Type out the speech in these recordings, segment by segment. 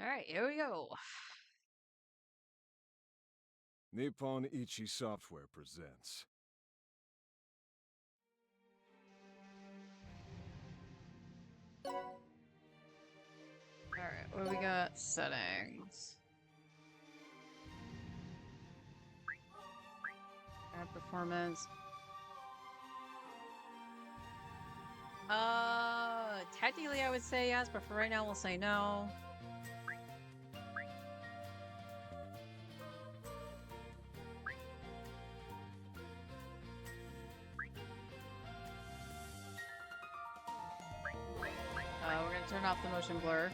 All right, here we go. Nippon Ichi Software presents. All right, what do we got? Settings. Add performance. Technically I would say yes, but for right now we'll say no. We're gonna turn off the motion blur.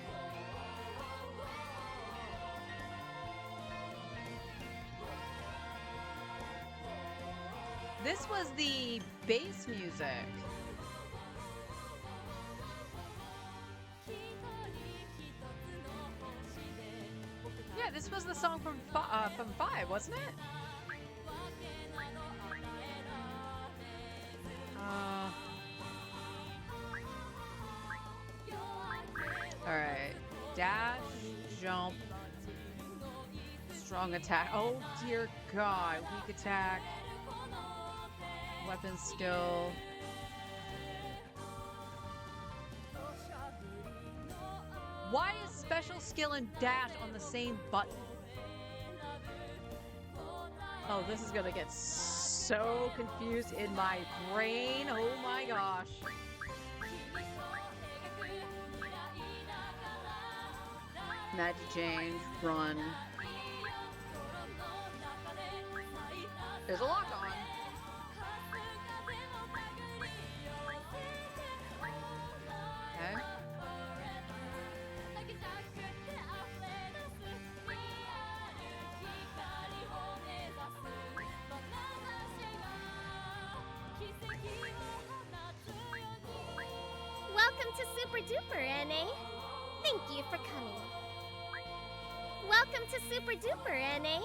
This was the bass music. Yeah, this was the song from 5, wasn't it? Alright. Dash, jump, strong attack. Oh dear god. Weak attack. Weapon skill. Why is special skill and dash on the same button? Oh, this is gonna get so confused in my brain. Oh my gosh. Magic change, run. There's a lock on. Okay. Welcome to Super Duper, NA. Thank you for coming. Welcome to Super Duper, NA.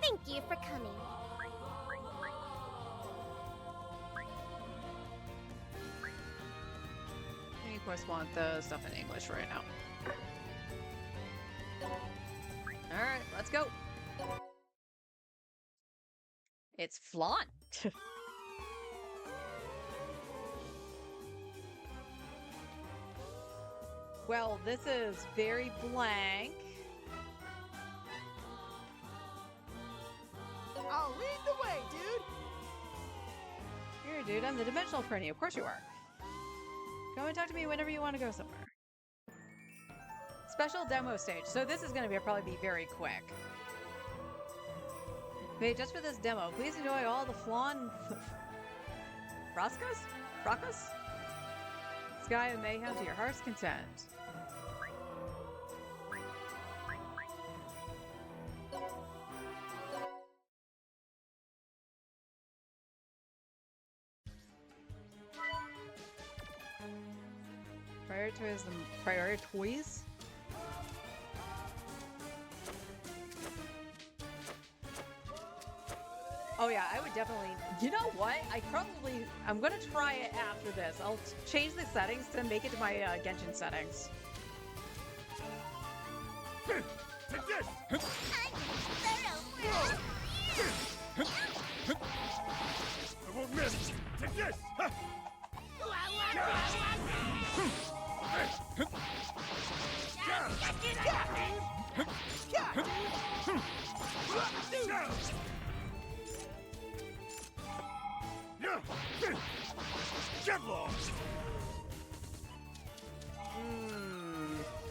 Thank you for coming. I of course want the stuff in English right now. Alright, let's go. It's flaunt. Well, this is very blank. I'll lead the way, dude! Here, dude, I'm the dimensional Freddy. Of course you are. Go and talk to me whenever you want to go somewhere. Special demo stage. So this is going to probably be very quick. Wait, just for this demo, please enjoy all the flan... Fracas? Disgaea Mayhem to your heart's content. Prioritize? Oh yeah, I would definitely... You know what? I'm gonna try it after this. I'll change the settings to make it to my Genshin settings. Take this! I won't miss! Take this!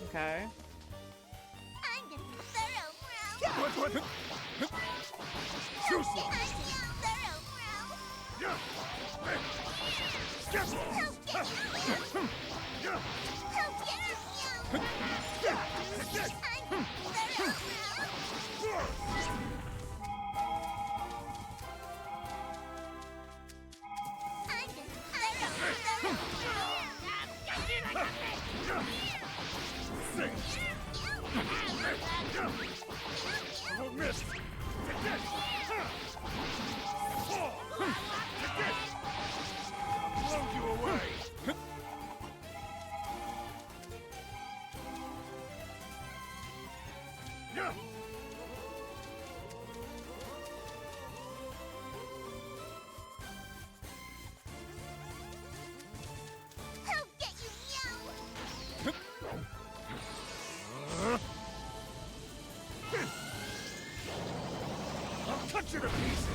Okay. I'm gonna be thorough, bro. I won't miss! Take this! Take this! Blow you away! Yeah. I'll get you, yo! I'll cut you to pieces.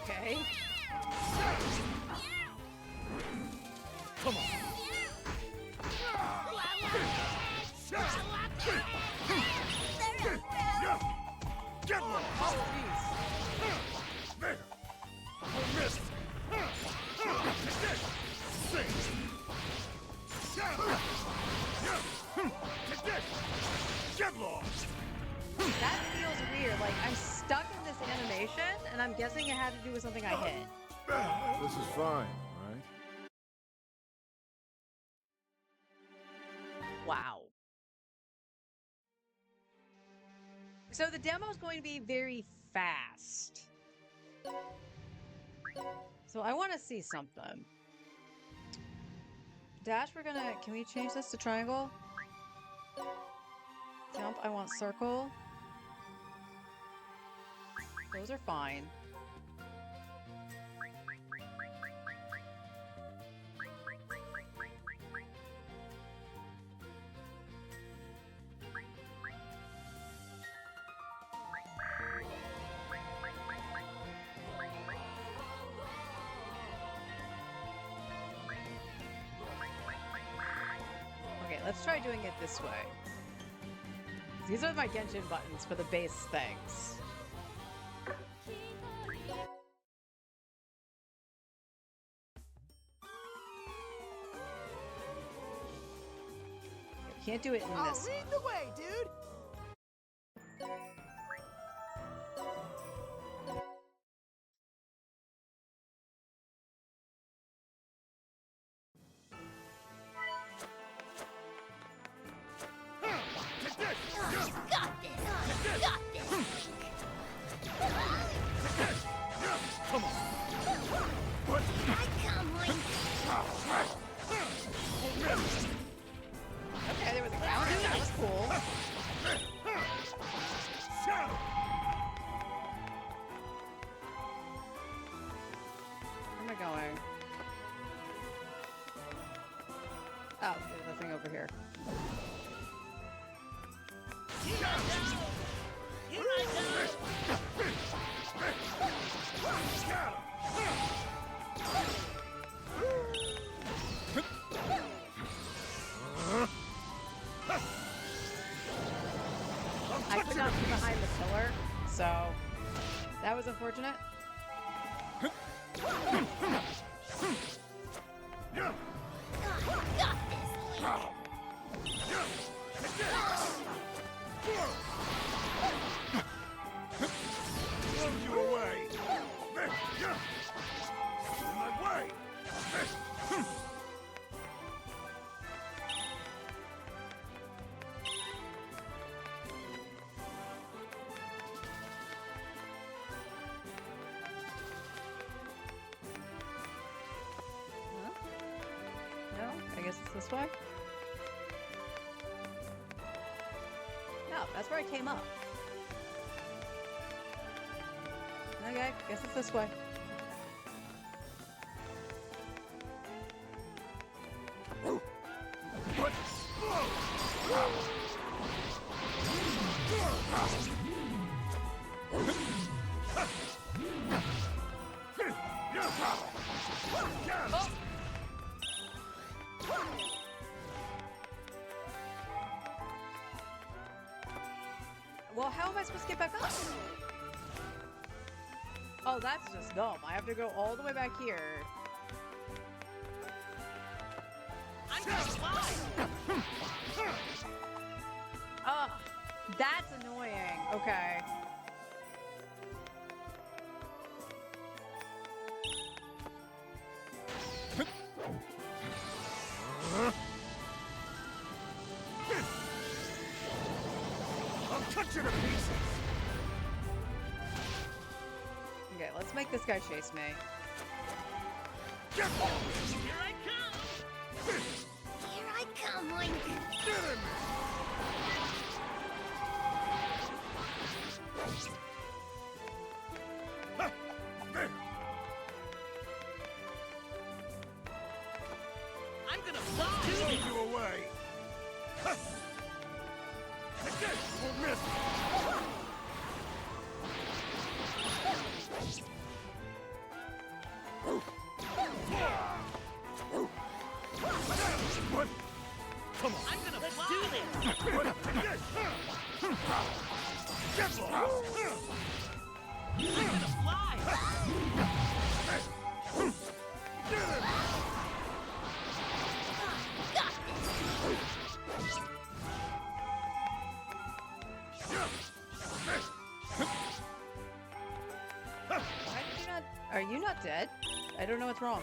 Okay. Come on. Get one. Oh, jeez. There. Oh, missed. Sing. Get lost. That feels weird. Like, I'm stuck in this animation, and I'm guessing it had to do with something I hit. This is fine, right? Wow. So the demo is going to be very fast. So I want to see something. Dash, can we change this to triangle? Jump, I want circle. Those are fine. Okay, let's try doing it this way. These are my Genshin buttons for the base things. Can't do it in I'll this lead one. the way, dude. Got this! Got this! Come on. What? I come like... Okay, there was a counter. That was cool. Shadow. Where am I going? Oh, there's the thing over here. I could not be behind the pillar, so that was unfortunate. Got this! Blow you away. In my way. Huh? No? I guess it's this way? No, that's where I came up. Okay, guess it's this way. What? Oh! Well, how am I supposed to get back up? Oh, that's just dumb. I have to go all the way back here. I'm gonna fly. Ugh, that's annoying. Okay. I'll cut you to pieces. Okay, let's make this guy chase me. Get off. Here I come, Link! Get I'm gonna fly! Blow you away! Huh. Hit it! Won't miss! What? Come on! I'm gonna Let's fly! do this! Take this! Get lost! I'm gonna fly! Get him! Why did you not? Are you not dead? I don't know what's wrong.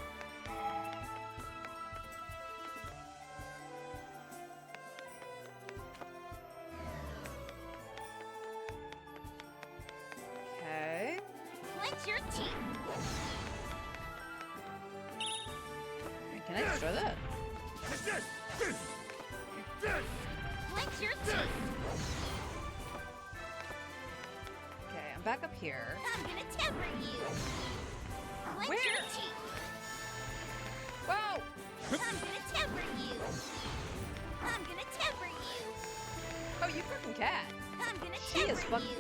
Okay. Clench your teeth. Can I destroy that? Take this! This! This! Clench your teeth. Okay, I'm back up here. I'm gonna temper you. Clench Where? your teeth. Whoa! I'm gonna temper you. I'm gonna temper you. Oh, you freaking cat! I'm gonna She temper is fucking. you.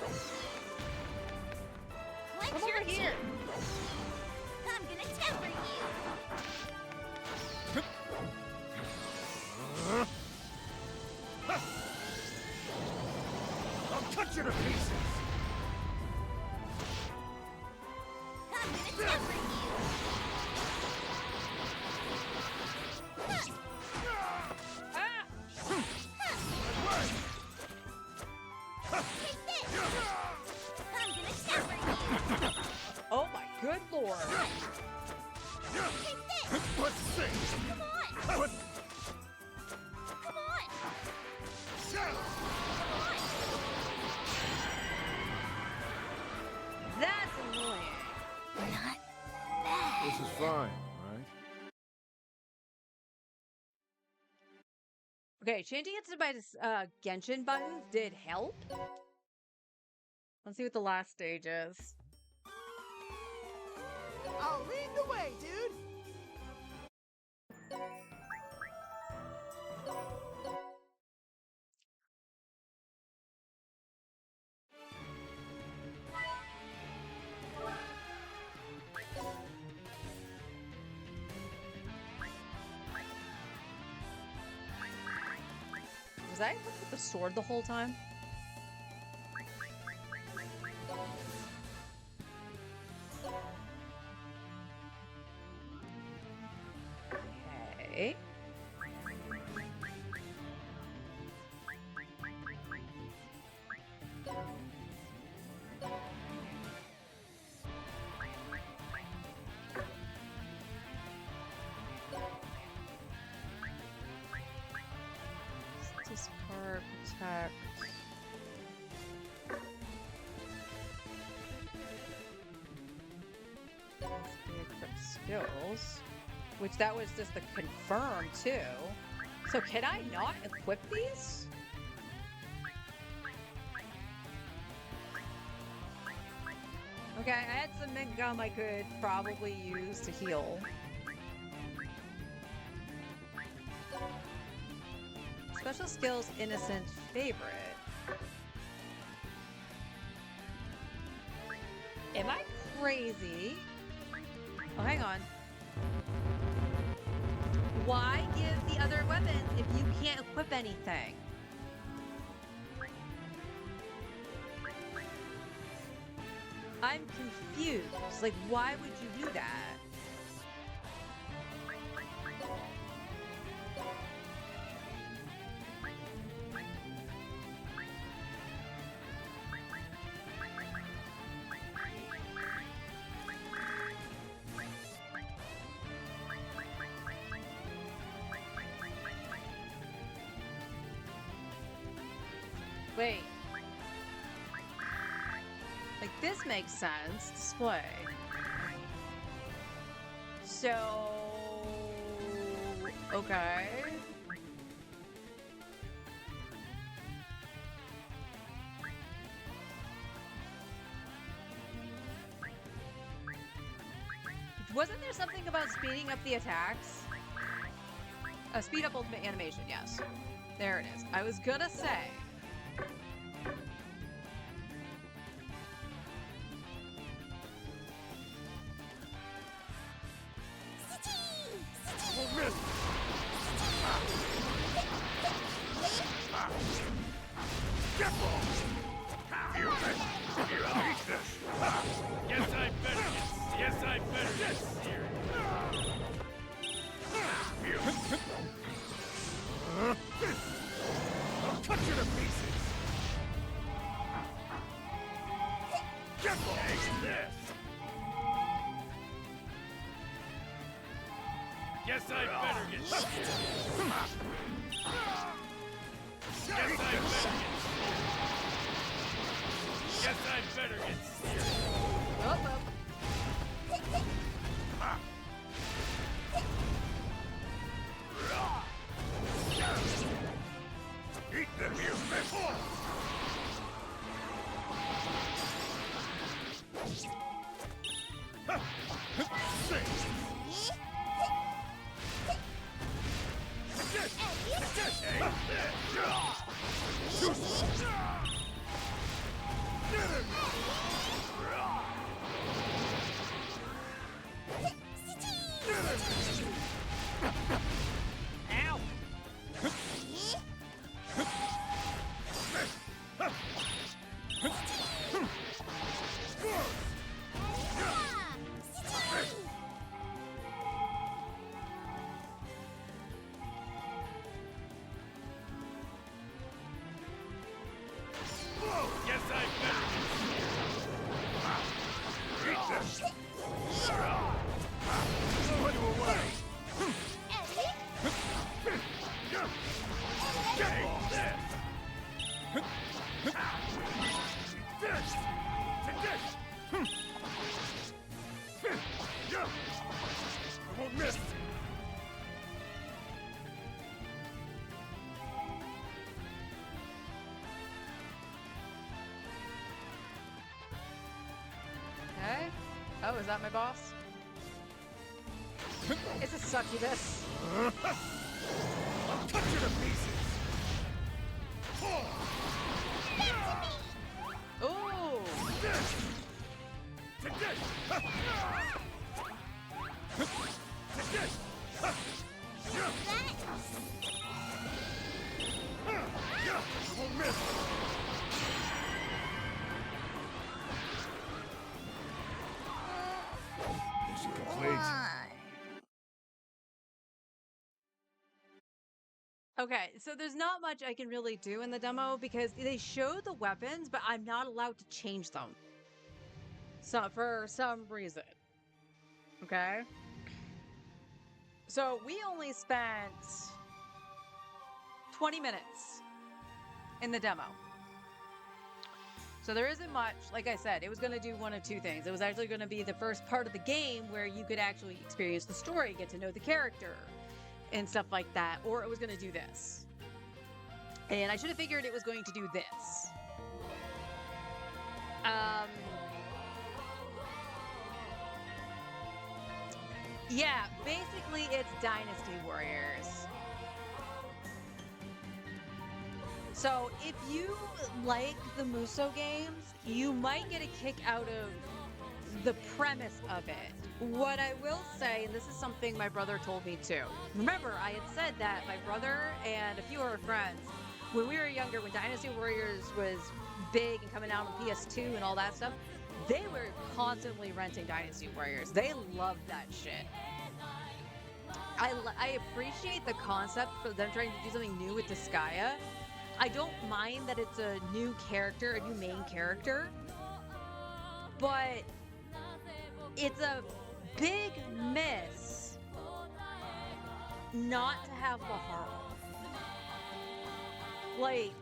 Come Clench your over here. teeth. I'm gonna temper you. I'll cut you to pieces! I'm gonna temper you. Ah! Away! Take this. I'm gonna temper you. Oh my good lord! Take this. Let's see! Come on. What? Come on. Shadow! Come on. That's annoying. Not bad. This is fine, right? Okay, changing it to my Genshin buttons did help. Let's see what the last stage is. I'll lead the way, dude! Was I equipped with the sword the whole time? Okay. Discard, protect. Equip skills. Which that was just the confirm too. So can I not equip these? Okay, I had some mint gum I could probably use to heal. Special skills, innocent favorite. Am I crazy? Oh, hang on. Why give the other weapons if you can't equip anything? I'm confused. Like, why would you do that? Wait. Like, this makes sense. Display. So... Okay. Wasn't there something about speeding up the attacks? A speed up ultimate animation, yes. There it is. I was gonna say. Won't miss. Get ball. You eat this. Yes, I better get. Yes, I better get serious. I'll cut you to pieces. Get ball. Take this. Yes, I better get serious. Yes, I better get serious. Yes, I better get serious. Oh, oh. Eat them, you miss. Ow! Yes, I better get eat this. Put you away. Get ball. This. To this. I won't miss. Okay. Oh, is that my boss? It's a succubus. I'll cut you to pieces. Ooh. This. To this. To this. I won't miss. Mission complete. Okay, so there's not much I can really do in the demo because they show the weapons, but I'm not allowed to change them. So for some reason. Okay? So we only spent 20 minutes in the demo. So there isn't much. Like I said, it was going to do one of two things. It was actually going to be the first part of the game where you could actually experience the story, get to know the character, and stuff like that, or it was going to do this. And I should have figured it was going to do this. Yeah, basically it's Dynasty Warriors. So if you like the Muso games, you might get a kick out of the premise of it. What I will say, and this is something my brother told me too. Remember, I had said that my brother and a few of our friends, when we were younger, when Dynasty Warriors was big and coming out on PS2 and all that stuff, they were constantly renting Dynasty Warriors. They loved that shit. I appreciate the concept for them trying to do something new with Disgaea. I don't mind that it's a new character, a new main character, but it's a big miss not to have Laharl. Like,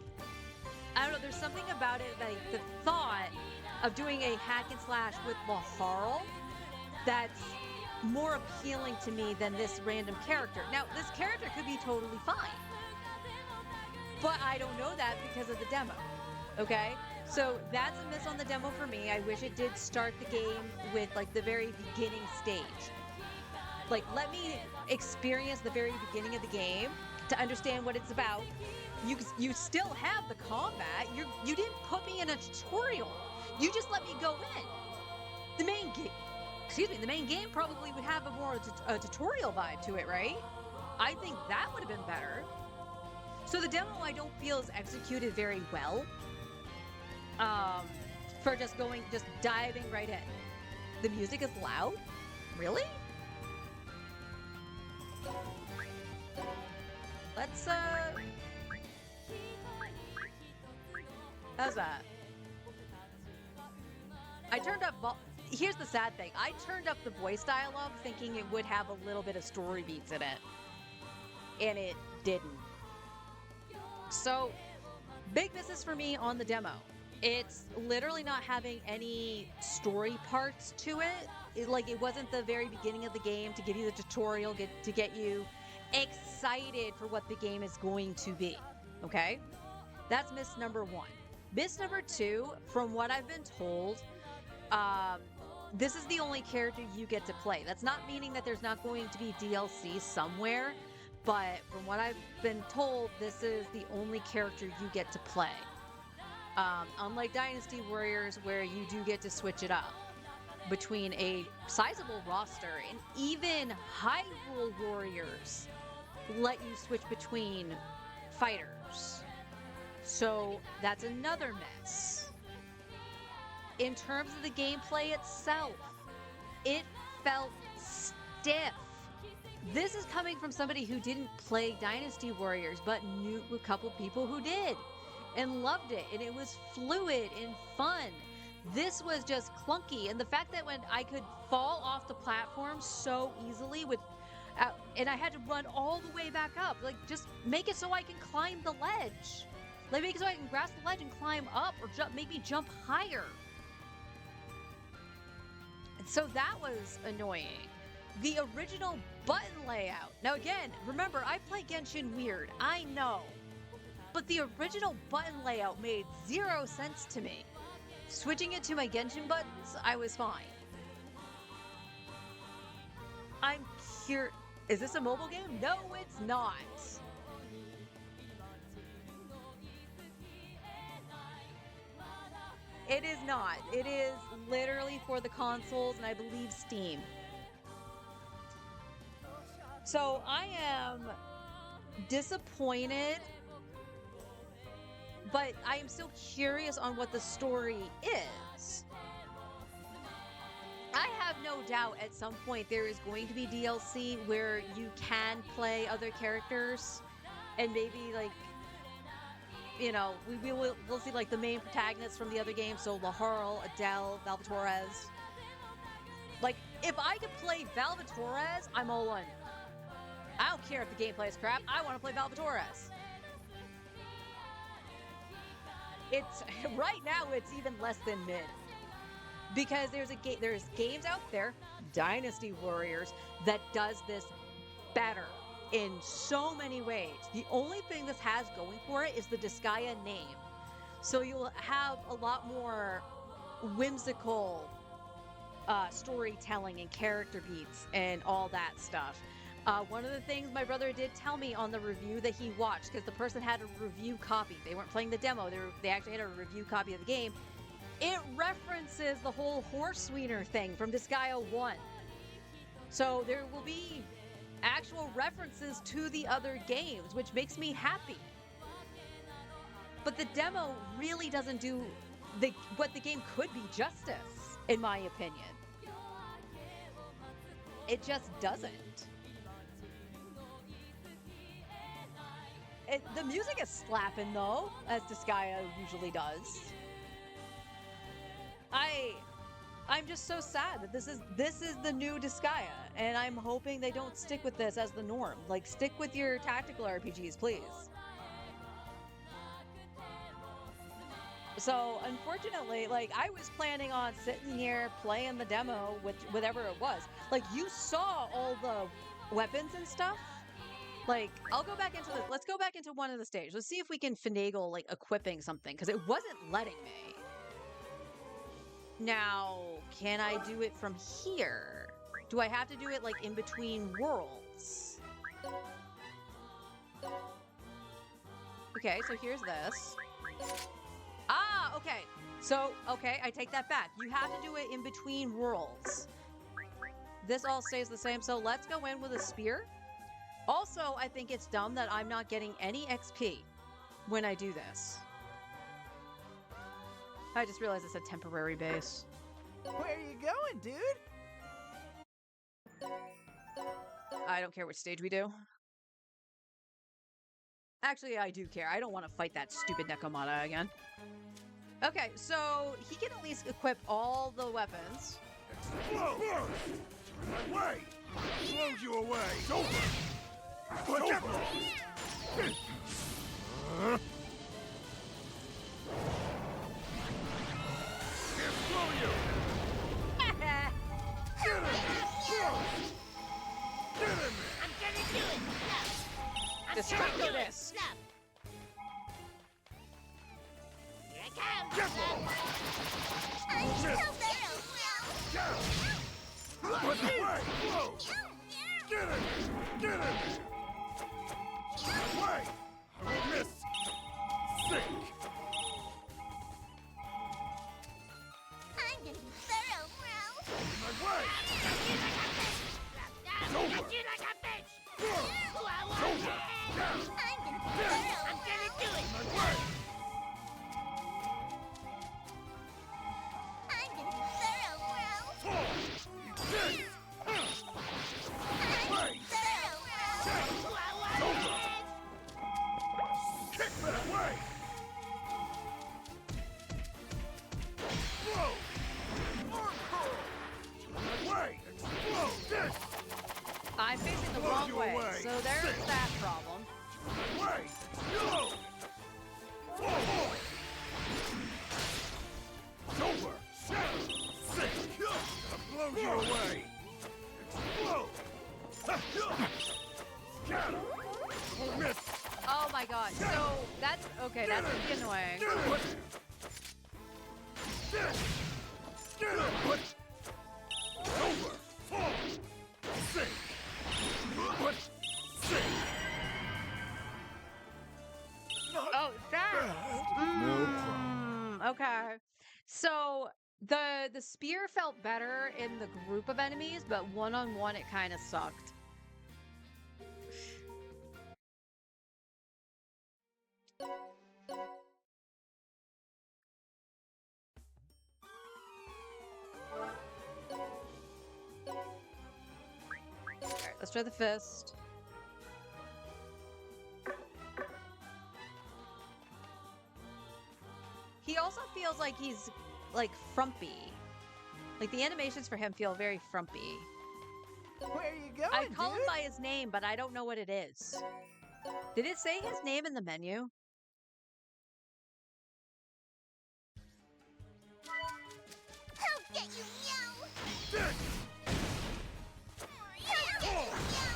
I don't know, there's something about it, like the thought of doing a hack and slash with Laharl that's more appealing to me than this random character. Now, this character could be totally fine, but I don't know that because of the demo, okay? So that's a miss on the demo for me. I wish it did start the game with like the very beginning stage. Like, let me experience the very beginning of the game to understand what it's about. You still have the combat. You didn't put me in a tutorial. You just let me go in. The main game, the main game probably would have a more a tutorial vibe to it, right? I think that would have been better. So the demo I don't feel is executed very well. For just diving right in. The music is loud? Really? Let's how's that? I turned up here's the sad thing. I turned up the voice dialogue thinking it would have a little bit of story beats in it. And it didn't. So, big misses for me on the demo. It's literally not having any story parts to it. It wasn't the very beginning of the game to give you the tutorial, to get you excited for what the game is going to be. Okay? That's miss number one. Miss number two, from what I've been told, this is the only character you get to play. That's not meaning that there's not going to be DLC somewhere, but from what I've been told, this is the only character you get to play. Unlike Dynasty Warriors, where you do get to switch it up between a sizable roster, and even Hyrule Warriors let you switch between fighters. So that's another miss. In terms of the gameplay itself, it felt stiff. This is coming from somebody who didn't play Dynasty Warriors, but knew a couple people who did and loved it, and it was fluid and fun. This was just clunky, and the fact that when I could fall off the platform so easily and I had to run all the way back up, just make it so I can climb the ledge. Make it so I can grasp the ledge and climb up, or make me jump higher. And so that was annoying. The original button layout. Now again, remember, I play Genshin weird. I know. But the original button layout made 0 sense to me. Switching it to my Genshin buttons, I was fine. I'm here. Is this a mobile game? No, it's not. It is not. It is literally for the consoles and I believe Steam. So I am disappointed, but I am still curious on what the story is. I have no doubt at some point there is going to be DLC where you can play other characters, and maybe we'll see the main protagonists from the other games, so Laharl, Adele, Valvatorez. If I could play Valvatorez, I'm all in. I don't care if the gameplay is crap. I want to play Valvatorez. It's right now it's even less than mid. Because there's games out there, Dynasty Warriors, that does this better in so many ways. The only thing this has going for it is the Disgaea name. So you'll have a lot more whimsical storytelling and character beats and all that stuff. One of the things my brother did tell me on the review that he watched, because the person had a review copy. They weren't playing the demo. They actually had a review copy of the game. It references the whole horse sweeter thing from Disgaea 1. So there will be actual references to the other games, which makes me happy. But the demo really doesn't do what the game could be justice, in my opinion. It just doesn't. The music is slapping though, as Disgaea usually does. I'm just so sad that this is the new Disgaea, and I'm hoping they don't stick with this as the norm. Stick with your tactical RPGs, please. So, unfortunately, I was planning on sitting here playing the demo with whatever it was. You saw all the weapons and stuff. I'll go back into let's go back into one of the stages. Let's see if we can finagle, equipping something, because it wasn't letting me. Now, can I do it from here? Do I have to do it like in between worlds? Okay, so here's this. Ah, okay. So, okay, I take that back. You have to do it in between worlds. This all stays the same, so let's go in with a spear. Also, I think it's dumb that I'm not getting any XP when I do this. I just realized it's a temporary base. Where are you going, dude? I don't care which stage we do. Actually, I do care. I don't want to fight that stupid Nekomata again. Okay, so he can at least equip all the weapons. Explode! My way! Blows you away! It's over! Get lost! Can't blow you! Get him! Get him! I'm gonna do it! Snap! I'm Destructo gonna do it! disc. Snap! Here I come! Get lost! I'm so thorough! Down! Put the way! Blow! Get him! Get him! My way! I will miss! Sink! I'm gonna be thorough, bro! My way! It's over. you like a bitch! Blow! Who I It's want over! it. Down! I'm gonna be thorough! I'm gonna do it! My way! I'm gonna be thorough, bro! Fall! Eat this! I'm Way! thorough, bro! Who I want over. it. Kick that way! Blow! Arm curl! My way! Explode! This! I'm facing the Blows wrong you way, away. so there's Six. that problem. My way! Blow! Fall! It's over! Shadow! Sink! Gonna blow you away! Explode! Scatter! Won't miss! Oh my god. So that's okay, that's gonna be annoying. Get him! This! Get him! Over! Fall! Sink! Sink! Oh, that. No problem. Okay. So the spear felt better in the group of enemies, but one-on-one it kind of sucked. Alright, let's try the fist. He also feels like he's, like, frumpy. Like, the animations for him feel very frumpy. Where are you going, I call him dude? by his name, but I don't know what it is. Did it say his name in the menu? I'll get you, meow! This! I'll get you, meow!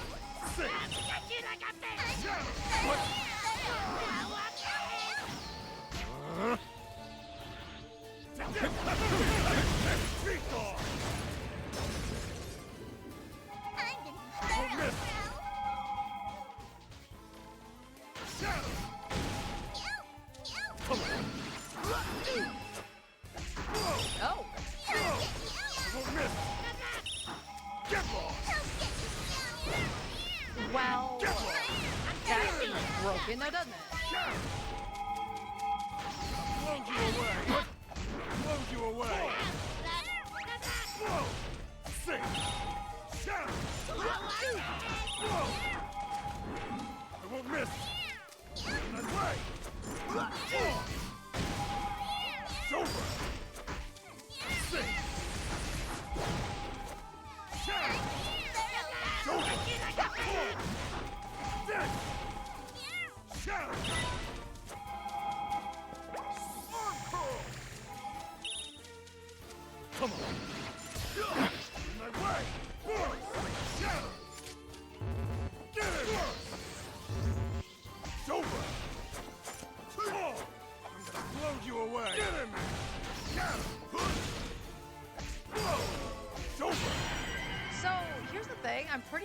Sink! I'll get you like a bitch! Shadow! Feet off! I'm gonna be Won't miss! thorough! Shadow! Meow! Meow! Come on! Blow! Oh! Blow! Won't miss! Get lost! Well, Get lost! that seems broken now, doesn't it? Shadow! Blows you away! Blows you away! Blow! Sink! Shadow! Blow! I won't miss! That way! Fall! It's over! Sink! Shadow! It's over! Fall! This! Shadow! Arm curl! Come on! My way! Force! Shadow! Get it! It's over! Fall! I'm gonna blow you away! Get him! Shadow! Blow! It's over! So,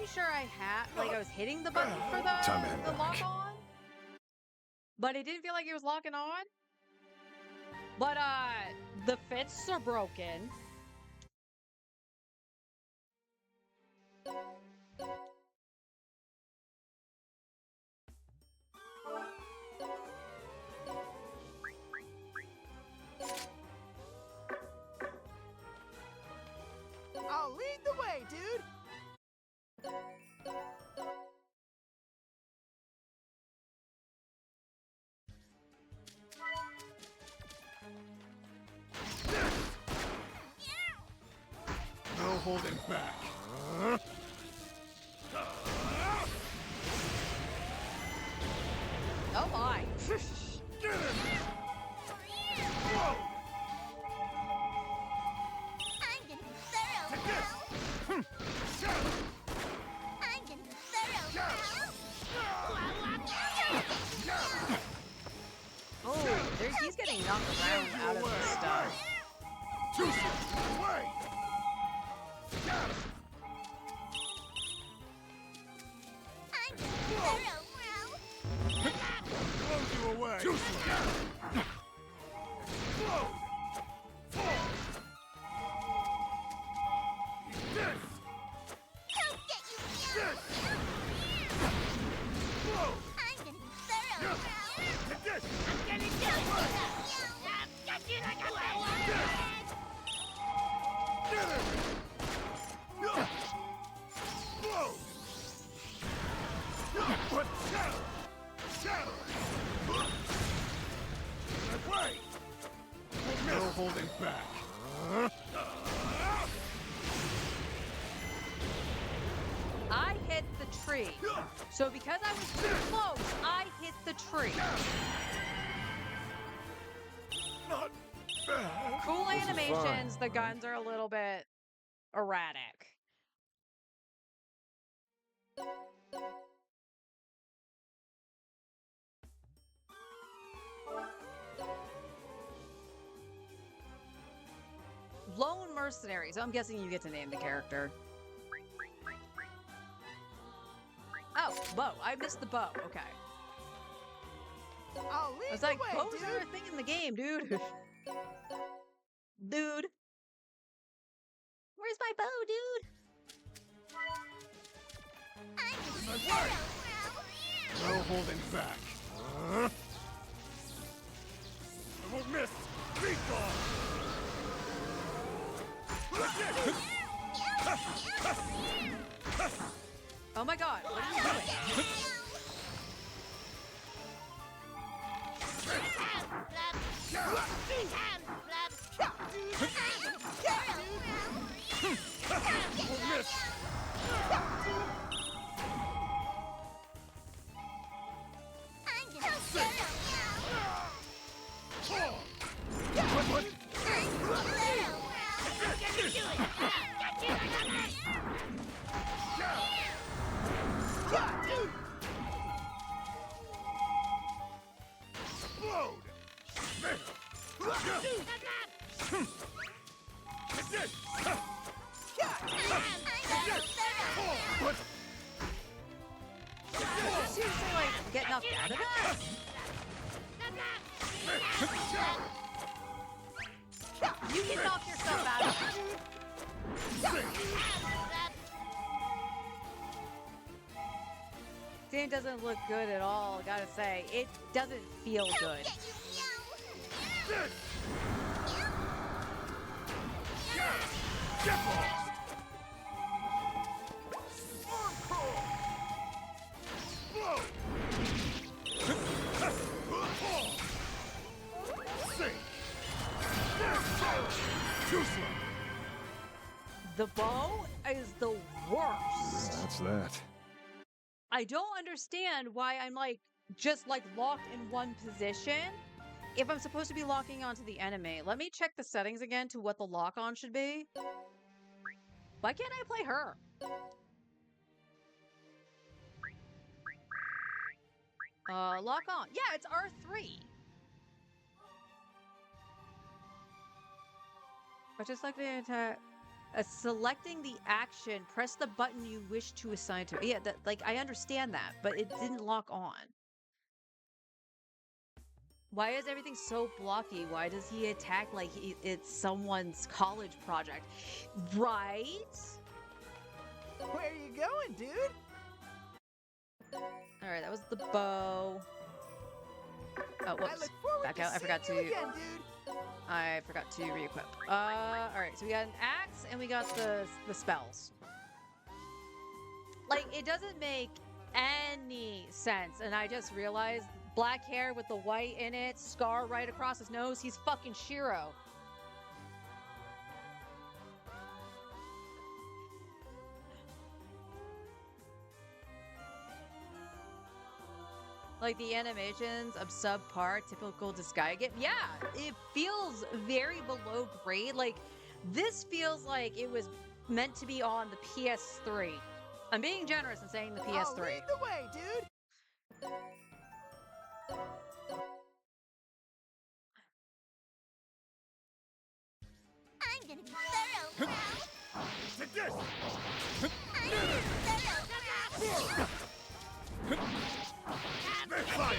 pretty sure I had, like, I was hitting the button for Time to head the lock back. on, but it didn't feel like it was locking on. But, the fists are broken. I'll lead the way, dude. No holding back. Oh my. Get him! I'm gonna be thorough now. I'm gonna be thorough now. Oh, he's getting knocked around out of his stuff. Too soon. Away! I'm gonna be thorough now. Blow you away! Too soon. Blow! Fall! This! I'll get you This! now. Blow! I'm gonna be thorough now. Take this! I'm gonna get you. I've got you like a This! Get him! Blow! What? Shadow! Shadow! That way! No holding back. I hit the tree. So because I was too close, I hit the tree. Not bad. Cool This is animations, fine, the right? guns are a little bit erratic. Lone Mercenary. So I'm guessing you get to name the character. Oh, bow. I missed the bow. Okay. I'll I lead was the like, way, bows dude. are a thing in the game, dude. Dude. Where's my bow, dude? I'm gonna be My thorough way! now. No holding back. I won't miss. Be gone. Oh my god, what are you doing? Won't miss. I'm gonna be thorough now. What? Explode! There! Take this! What? Seriously, like, get knocked out of that? You can knock yourself out of it. Game doesn't look good at all, gotta say. It doesn't feel good. This! Get lost! Encore! Blow! Fall! Sink! Too slow! The bow is the worst. That's that. I don't understand why I'm like just like locked in one position if I'm supposed to be locking onto the enemy. Let me check the settings again to what the lock on should be. Why can't I play her? Lock on. Yeah, it's R3. But just like the attack. Selecting the action, press the button you wish to assign to. Yeah, that, like, I understand that, but it didn't lock on. Why is everything so blocky? Why does he attack like it's someone's college project? Right? Where you going, dude? All right, that was the bow. Oh, I whoops. look forward Back to out. I seeing forgot to. you again, dude. I forgot to re-equip. All right, so we got an axe and we got the spells. Like, it doesn't make any sense, and I just realized black hair with the white in it, scar right across his nose. He's fucking Shiro. Like, the animations of subpar, typical Disgaea game. Yeah, it feels very below grade. Like, this feels like it was meant to be on the PS3. I'm being generous in saying the I'll PS3. lead the way, dude. I'm gonna be thorough now. Take this! I'm gonna be thorough now. Next fire!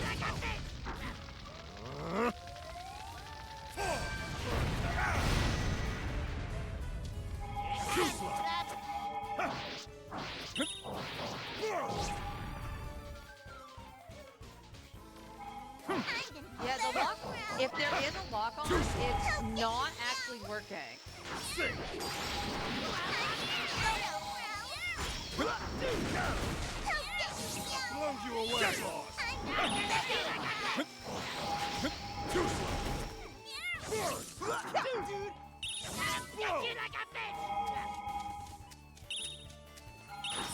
Too slow! Yeah, the lock, if there is a lock on, it's not actually working. Sing! Blows you away! Get lost! Too slow! Dude. Blow!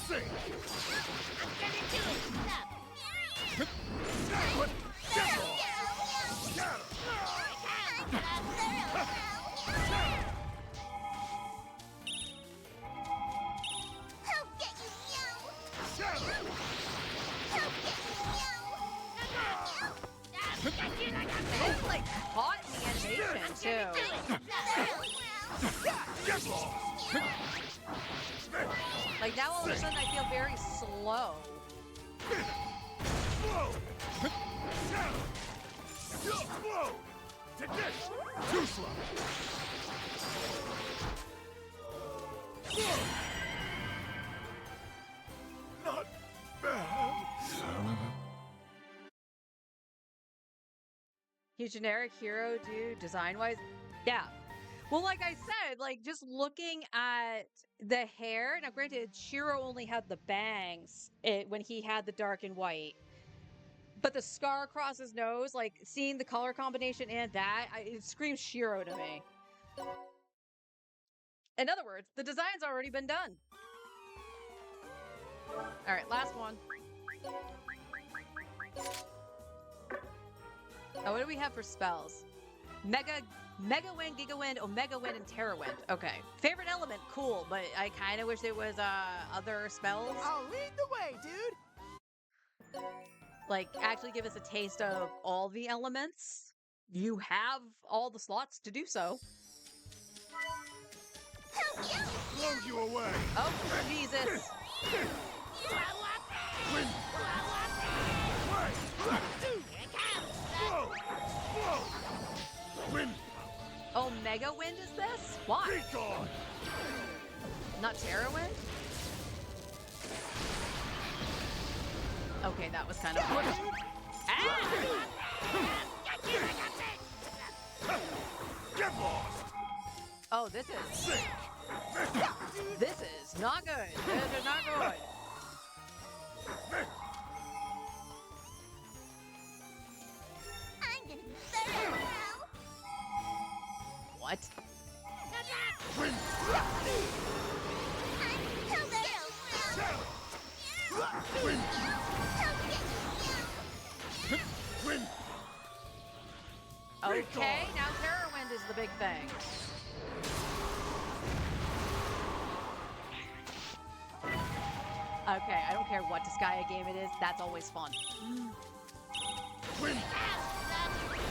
Sing! Get lost! Get It's like hot in the animation too. Get lost! Like now all of a sudden I feel very slow. Blow! Blow! Take this! Too slow! Blow! Not bad. He's generic hero, dude, design-wise. Yeah. Well, like I said, like just looking at the hair. Now, granted, Shiro only had the bangs when he had the dark and white. But the scar across his nose, like seeing the color combination and that, it screams Shiro to me. In other words, the design's already been done. All right, last one. Oh, what do we have for spells? Mega Wind, Giga Wind, Omega Wind, and Terra Wind. Okay. Favorite element, cool, but I kind of wish it was other spells. I'll lead the way, dude. Like, actually give us a taste of all the elements. You have all the slots to do so. Blows you away. Oh, Jesus. Wind. Way. Blow. Blow. Wind. Omega Wind is this? Why? Be gone. Not Terra Wind? Okay, that was kind of hard. Ah! Get lost. Oh, this is Sink. not good. This is not good. I'm gonna be thorough now. What? Wind. Wind. Wind. Okay, now Terra Wind is the big thing. Okay, I don't care what Disgaea game it is, that's always fun. Wind.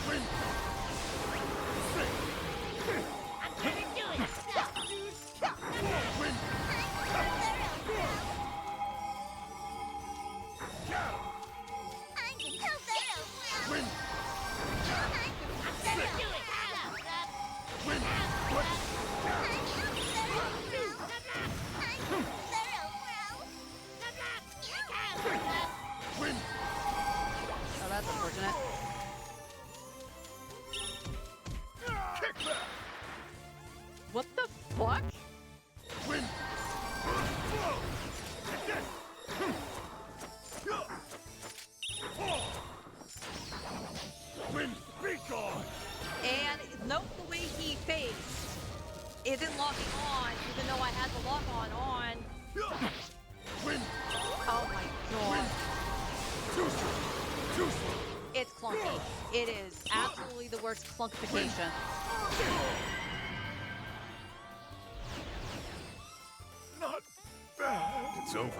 Wind. Sink. I'm gonna do it. unfortunate. Kick back! What the fuck? Wind! Flow! Take this! Wind, be gone! And note the way he faced isn't locking on, even though I had the lock on. Wind! Oh my god. Too soon! Too soon! It's clunky. It is absolutely the worst clunkification. Not bad. It's over.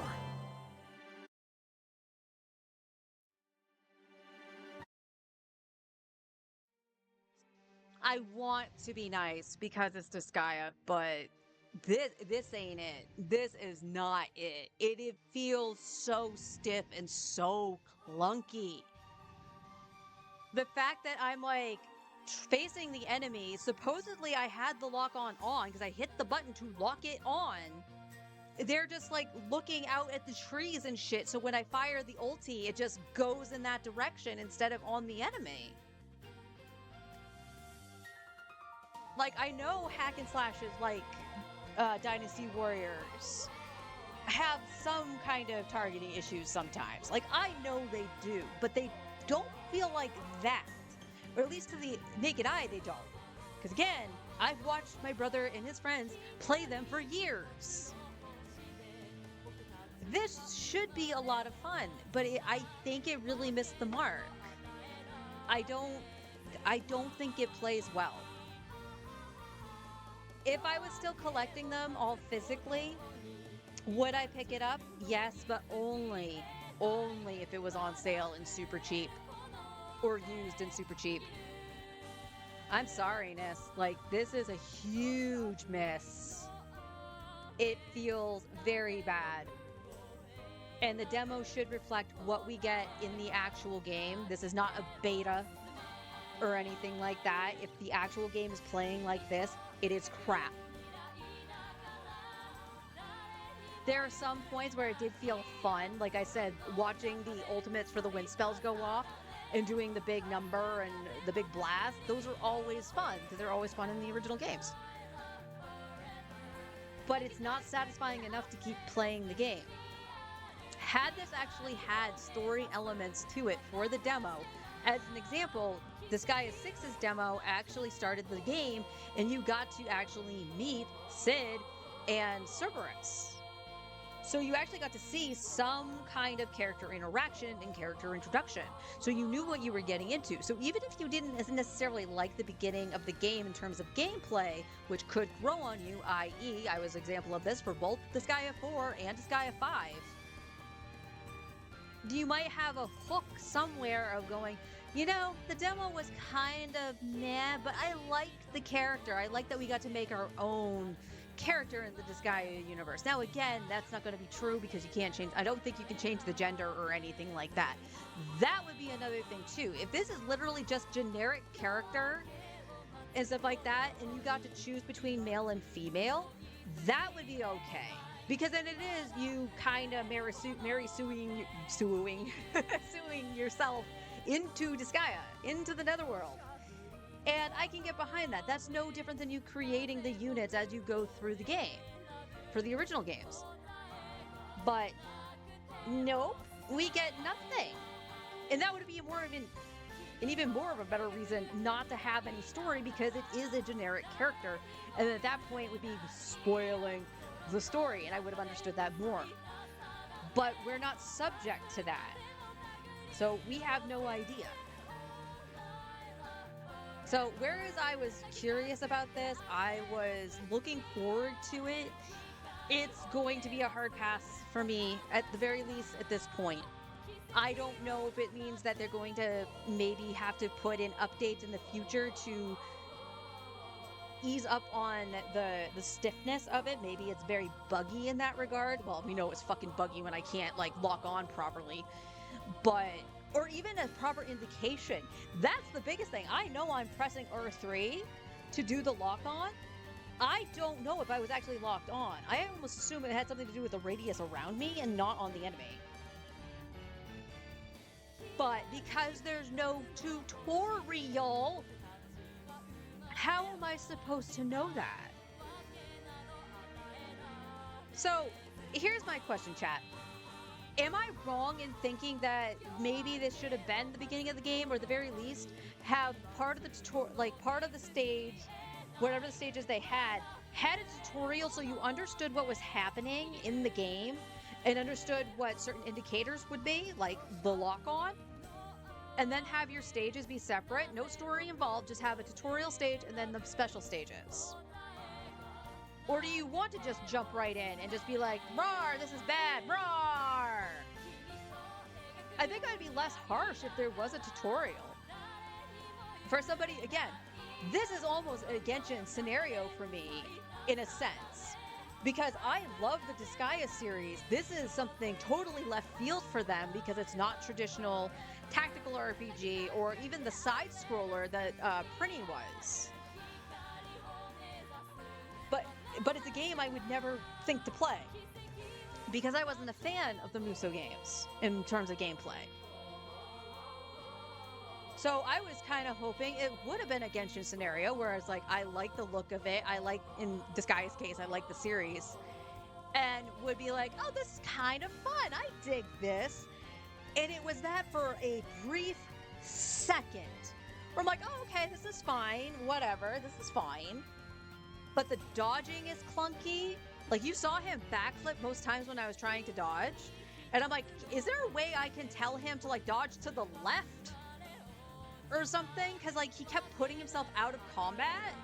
I want to be nice because it's Disgaea, but this ain't it. This is not it. It feels so stiff and so clunky. The fact that I'm like facing the enemy, supposedly I had the lock on because I hit the button to lock it on. They're just like looking out at the trees and shit, so when I fire the ulti, it just goes in that direction instead of on the enemy. Like, I know hack and slashes like Dynasty Warriors have some kind of targeting issues sometimes. Like, I know they do, but they don't feel like that. Or at least to the naked eye, they don't. Because again, I've watched my brother and his friends play them for years. This should be a lot of fun, but I think it really missed the mark. I don't think it plays well. If I was still collecting them all physically, would I pick it up? Yes, but only if it was on sale and super cheap. Or used and super cheap. I'm sorry, Nis. Like, this is a huge miss. It feels very bad. And the demo should reflect what we get in the actual game. This is not a beta or anything like that. If the actual game is playing like this, it is crap. There are some points where it did feel fun. Like I said, watching the ultimates for the wind spells go off and doing the big number and the big blast, those are always fun because they're always fun in the original games. But it's not satisfying enough to keep playing the game. Had this actually had story elements to it for the demo, as an example, Disgaea 6's demo actually started the game and you got to actually meet Sid and Cerberus. So you actually got to see some kind of character interaction and character introduction. So you knew what you were getting into. So even if you didn't necessarily like the beginning of the game in terms of gameplay, which could grow on you, i.e. I was an example of this for both Disgaea 4 and Disgaea 5, you might have a hook somewhere of going, you know, the demo was kind of meh, but I liked the character. I like that we got to make our own character in the Disgaea universe. Now, again, that's not going to be true because you can't change. I don't think you can change the gender or anything like that. That would be another thing, too. If this is literally just generic character and stuff like that, and you got to choose between male and female, that would be okay. Because then it is you kind of suing yourself into Disgaea, into the Netherworld. And I can get behind that. That's no different than you creating the units as you go through the game for the original games. But nope, we get nothing. And that would be even more of a better reason not to have any story because it is a generic character. And at that point it would be spoiling the story, and I would have understood that more. But we're not subject to that. So we have no idea. So whereas I was curious about this, I was looking forward to it. It's going to be a hard pass for me, at the very least at this point. I don't know if it means that they're going to maybe have to put in updates in the future to ease up on the stiffness of it. Maybe it's very buggy in that regard. Well, we know it's fucking buggy when I can't like lock on properly. But, or even a proper indication. That's the biggest thing. I know I'm pressing R3 to do the lock on. I don't know if I was actually locked on. I almost assume it had something to do with the radius around me and not on the enemy. But because there's no tutorial, how am I supposed to know that? So, here's my question, chat. Am I wrong in thinking that maybe this should have been the beginning of the game, or at the very least, have part of the part of the stage, whatever the stages they had a tutorial so you understood what was happening in the game and understood what certain indicators would be, like the lock-on, and then have your stages be separate, no story involved, just have a tutorial stage and then the special stages? Or do you want to just jump right in and just be like, "Roar, this is bad, roar"? I think I'd be less harsh if there was a tutorial. For somebody, again, this is almost a Genshin scenario for me, in a sense. Because I love the Disgaea series. This is something totally left field for them because it's not traditional tactical RPG or even the side-scroller that Prinny was. But it's a game I would never think to play because I wasn't a fan of the Muso games in terms of gameplay. So I was kind of hoping it would have been a Genshin scenario where it's like, I like the look of it. I like, in Disgaea's case, I like the series. And would be like, oh, this is kind of fun. I dig this. And it was that for a brief second where I'm like, oh, okay, this is fine. Whatever, this is fine. But the dodging is clunky. Like, you saw him backflip most times when I was trying to dodge. And I'm like, is there a way I can tell him to, like, dodge to the left? Or something? Because, like, he kept putting himself out of combat.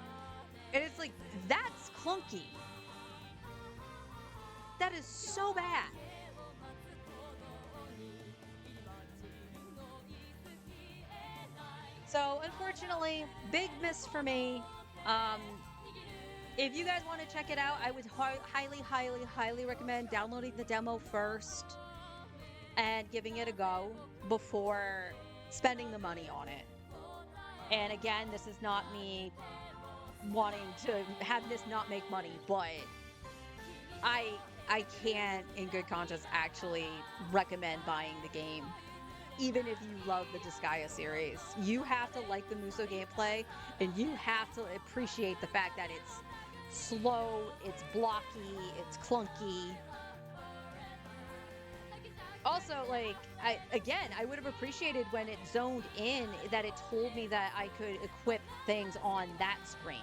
And it's like, that's clunky. That is so bad. So, unfortunately, big miss for me. If you guys want to check it out, I would highly recommend downloading the demo first and giving it a go before spending the money on it. And again, this is not me wanting to have this not make money, but I can't in good conscience actually recommend buying the game, even if you love the Disgaea series. You have to like the Muso gameplay, and you have to appreciate the fact that it's slow, it's blocky, it's clunky. Also, like, I would have appreciated when it zoned in that it told me that I could equip things on that screen.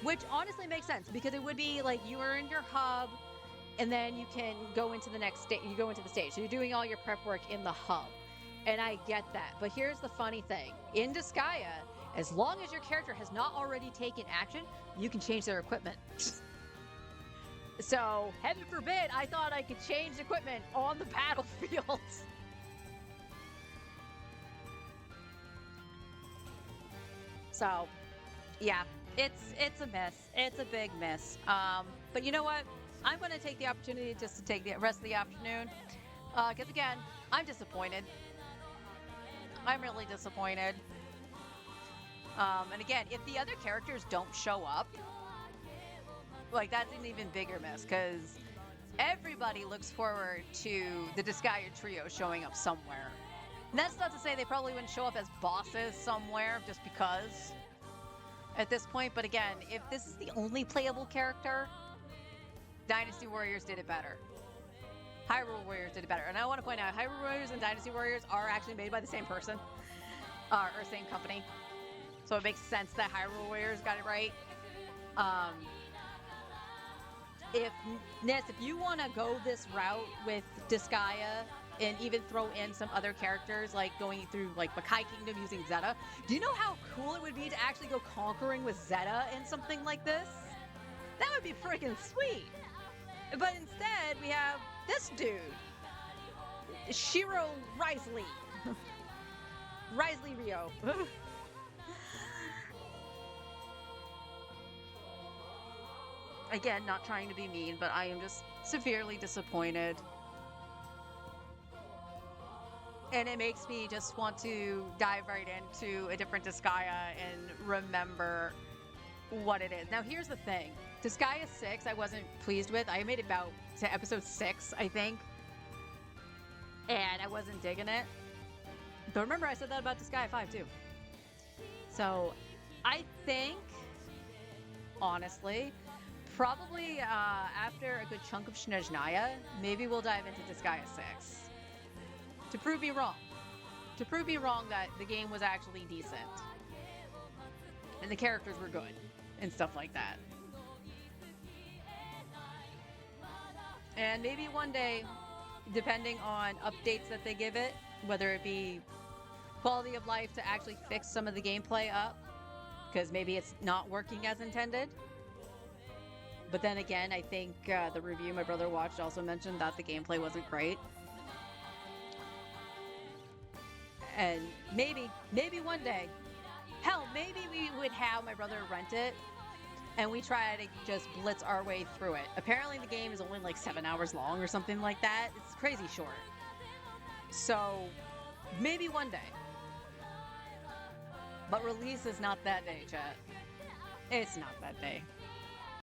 Which honestly makes sense, because it would be like you are in your hub, and then you can go into the next stage. You go into the stage. So you're doing all your prep work in the hub. And I get that. But here's the funny thing. In Disgaea, as long as your character has not already taken action, you can change their equipment. So, heaven forbid, I thought I could change equipment on the battlefield. So, yeah, it's a miss. It's a big miss. But you know what? I'm going to take the opportunity just to take the rest of the afternoon. Because again, I'm disappointed. I'm really disappointed. And again, if the other characters don't show up, like, that's an even bigger miss, because everybody looks forward to the Disgaea trio showing up somewhere. And that's not to say they probably wouldn't show up as bosses somewhere just because at this point. But again, if this is the only playable character, Dynasty Warriors did it better. Hyrule Warriors did it better. And I want to point out, Hyrule Warriors and Dynasty Warriors are actually made by the same person, or same company. So it makes sense that Hyrule Warriors got it right. If you want to go this route with Disgaea and even throw in some other characters, like going through like Makai Kingdom using Zeta, do you know how cool it would be to actually go conquering with Zeta in something like this? That would be freaking sweet. But instead, we have this dude, Shiro Risley. Risley Rio. Again, not trying to be mean, but I am just severely disappointed. And it makes me just want to dive right into a different Disgaea and remember what it is. Now, here's the thing. Disgaea 6, I wasn't pleased with. I made it about to episode 6, I think. And I wasn't digging it. But remember, I said that about Disgaea 5 too. So I think, honestly, probably after a good chunk of Snezhnaya, maybe we'll dive into Disgaea 6. To prove me wrong. To prove me wrong that the game was actually decent. And the characters were good. And stuff like that. And maybe one day, depending on updates that they give it, whether it be quality of life to actually fix some of the gameplay up, because maybe it's not working as intended. But then again, I think the review my brother watched also mentioned that the gameplay wasn't great. And maybe one day, hell, maybe we would have my brother rent it and we try to just blitz our way through it. Apparently the game is only like 7 hours long or something like that. It's crazy short. So maybe one day. But release is not that day, chat. It's not that day.